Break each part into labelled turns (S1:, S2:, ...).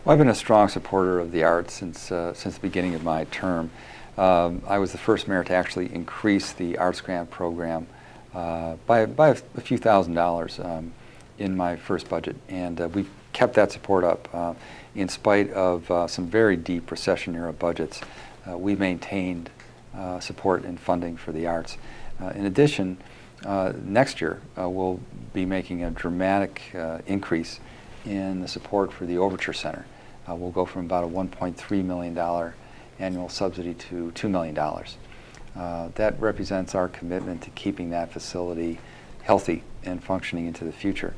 S1: Well, I've been a strong supporter of the arts since the beginning of my term. I was the first mayor to actually increase the arts grant program by a few $1,000s in my first budget, and we've kept that support up in spite of some very deep recession-era budgets. We've maintained support and funding for the arts. In addition, next year we'll be making a dramatic increase in the support for the Overture Center. We'll go from about a $1.3 million annual subsidy to $2 million. That represents our commitment to keeping that facility healthy and functioning into the future.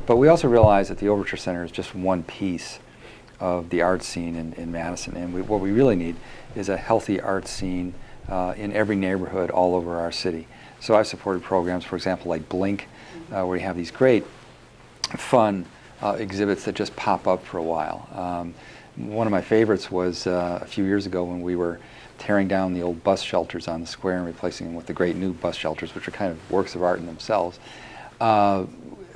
S1: But we also realize that the Overture Center is just one piece of the arts scene in Madison, and what we really need is a healthy arts scene in every neighborhood all over our city. So I've supported programs, for example, like Blink, where you have these great, fun exhibits that just pop up for a while. One of my favorites was a few years ago when we were tearing down the old bus shelters on the square and replacing them with the great new bus shelters, which are kind of works of art in themselves.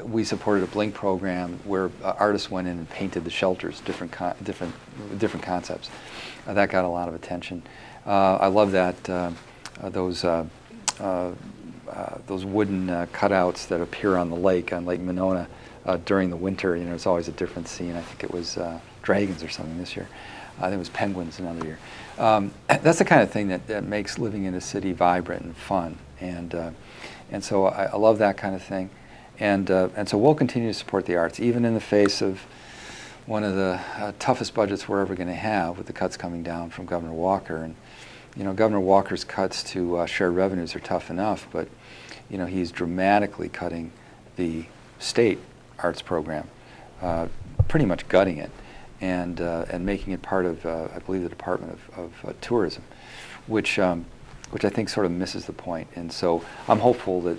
S1: We supported a Blink program where artists went in and painted the shelters, different concepts. That got a lot of attention. I love that those wooden cutouts that appear on the lake, on Lake Monona, during the winter. You know, it's always a different scene. I think it was dragons or something this year. I think it was penguins another year. That's the kind of thing that makes living in a city vibrant and fun, and so I love that kind of thing, and so we'll continue to support the arts, even in the face of one of the toughest budgets we're ever going to have, with the cuts coming down from Governor Walker. And you know, Governor Walker's cuts to shared revenues are tough enough, but you know, he's dramatically cutting the state arts program, pretty much gutting it, and making it part of, I believe, the Department of Tourism, which I think sort of misses the point. And so I'm hopeful that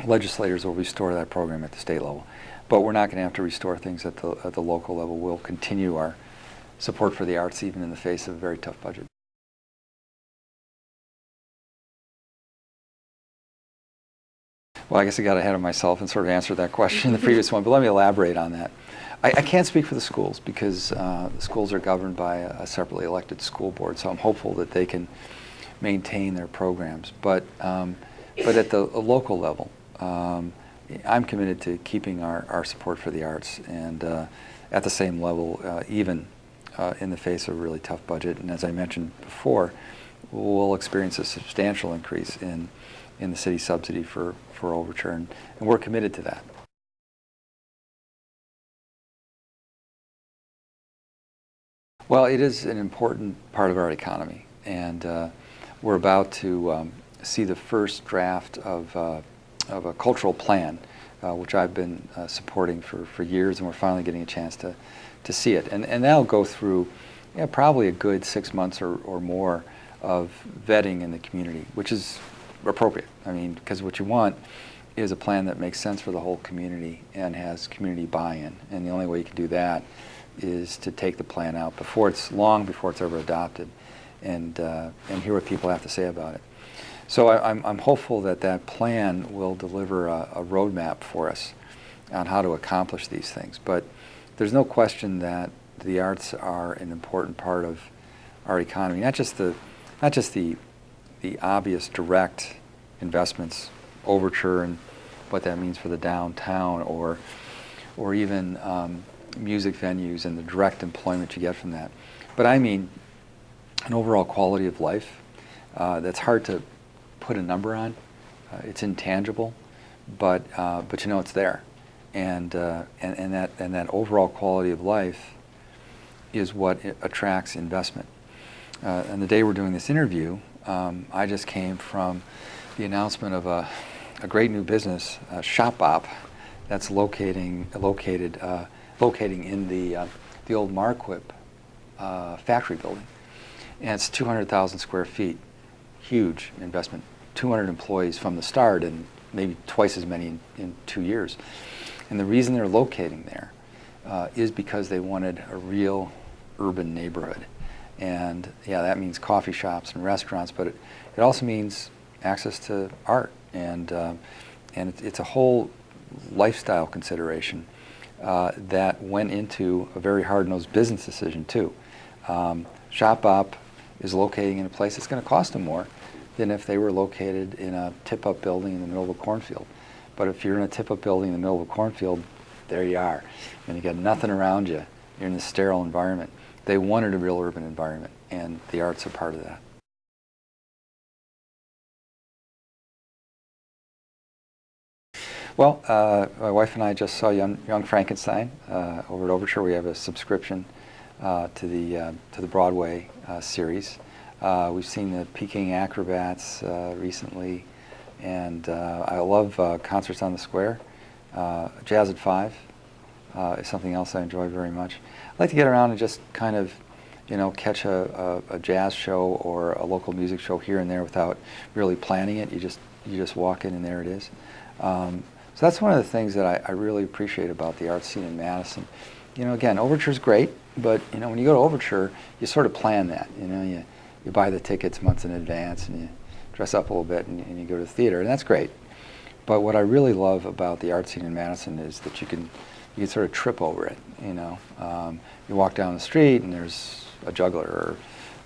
S1: legislators will restore that program at the state level, but we're not going to have to restore things at the local level. We'll continue our support for the arts even in the face of a very tough budget. Well, I guess I got ahead of myself and sort of answered that question in the previous one, but let me elaborate on that. I can't speak for the schools because the schools are governed by a separately elected school board, so I'm hopeful that they can maintain their programs. But at the local level, I'm committed to keeping our support for the arts, and at the same level, even in the face of a really tough budget. And as I mentioned before, we'll experience a substantial increase in the city subsidy for Overture, and we're committed to that. Well, it is an important part of our economy, and we're about to see the first draft of a cultural plan, which I've been supporting for years, and we're finally getting a chance to see it. And that'll go through probably a good 6 months or more of vetting in the community, which is appropriate. I mean, because what you want is a plan that makes sense for the whole community and has community buy-in. And the only way you can do that is to take the plan out before it's ever adopted, and hear what people have to say about it. So I'm hopeful that that plan will deliver a roadmap for us on how to accomplish these things. But there's no question that the arts are an important part of our economy, not just the obvious direct investments, Overture and what that means for the downtown, or even music venues and the direct employment you get from that. But I mean an overall quality of life that's hard to put a number on. It's intangible, but you know it's there, and that overall quality of life is what attracts investment. And the day we're doing this interview, I just came from the announcement of a great new business, Shop Bop, that's locating in the old Marquip factory building, and it's 200,000 square feet, huge investment, 200 employees from the start, and maybe twice as many in 2 years. And the reason they're locating there is because they wanted a real urban neighborhood. And yeah, that means coffee shops and restaurants, but it also means access to art, and it's a whole lifestyle consideration that went into a very hard-nosed business decision too. Shop Op is locating in a place that's going to cost them more than if they were located in a tip-up building in the middle of a cornfield. But if you're in a tip-up building in the middle of a cornfield, there you are. And you got nothing around you. You're in this sterile environment. They wanted a real urban environment, and the arts are part of that. Well, my wife and I just saw Young Frankenstein over at Overture. We have a subscription to the Broadway series. We've seen the Peking Acrobats recently, and I love concerts on the square. Jazz at 5 is something else I enjoy very much. I like to get around and just kind of, catch a jazz show or a local music show here and there without really planning it. You just walk in and there it is. So that's one of the things that I really appreciate about the art scene in Madison. Again, Overture's great, but when you go to Overture, you sort of plan that. You buy the tickets months in advance and you dress up a little bit and you go to the theater, and that's great. But what I really love about the art scene in Madison is that you can sort of trip over it. You walk down the street and there's a juggler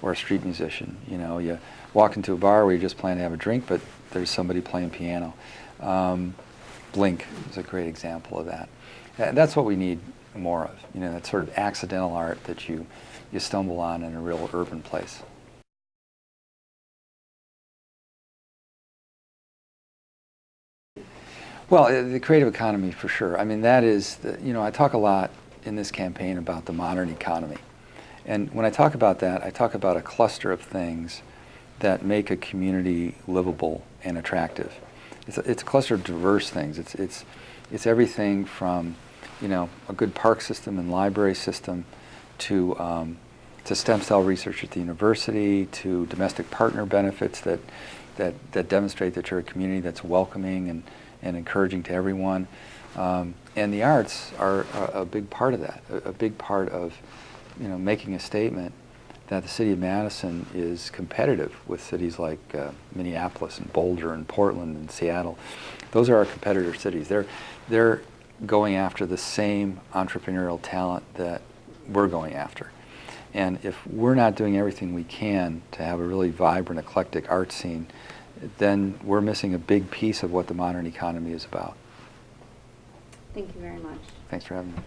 S1: or a street musician. You walk into a bar where you just plan to have a drink, but there's somebody playing piano. Blink is a great example of that. And that's what we need more of. That sort of accidental art that you stumble on in a real urban place. Well, the creative economy for sure. I mean, that is, I talk a lot in this campaign about the modern economy. And when I talk about that, I talk about a cluster of things that make a community livable and attractive. It's a cluster of diverse things. It's everything from, a good park system and library system to stem cell research at the university, to domestic partner benefits that demonstrate that you're a community that's welcoming and encouraging to everyone. And the arts are a big part of that, a big part of making a statement that the city of Madison is competitive with cities like Minneapolis and Boulder and Portland and Seattle. Those are our competitor cities. They're going after the same entrepreneurial talent that we're going after. And if we're not doing everything we can to have a really vibrant, eclectic art scene, then we're missing a big piece of what the modern economy is about.
S2: Thank you very much.
S1: Thanks for having me.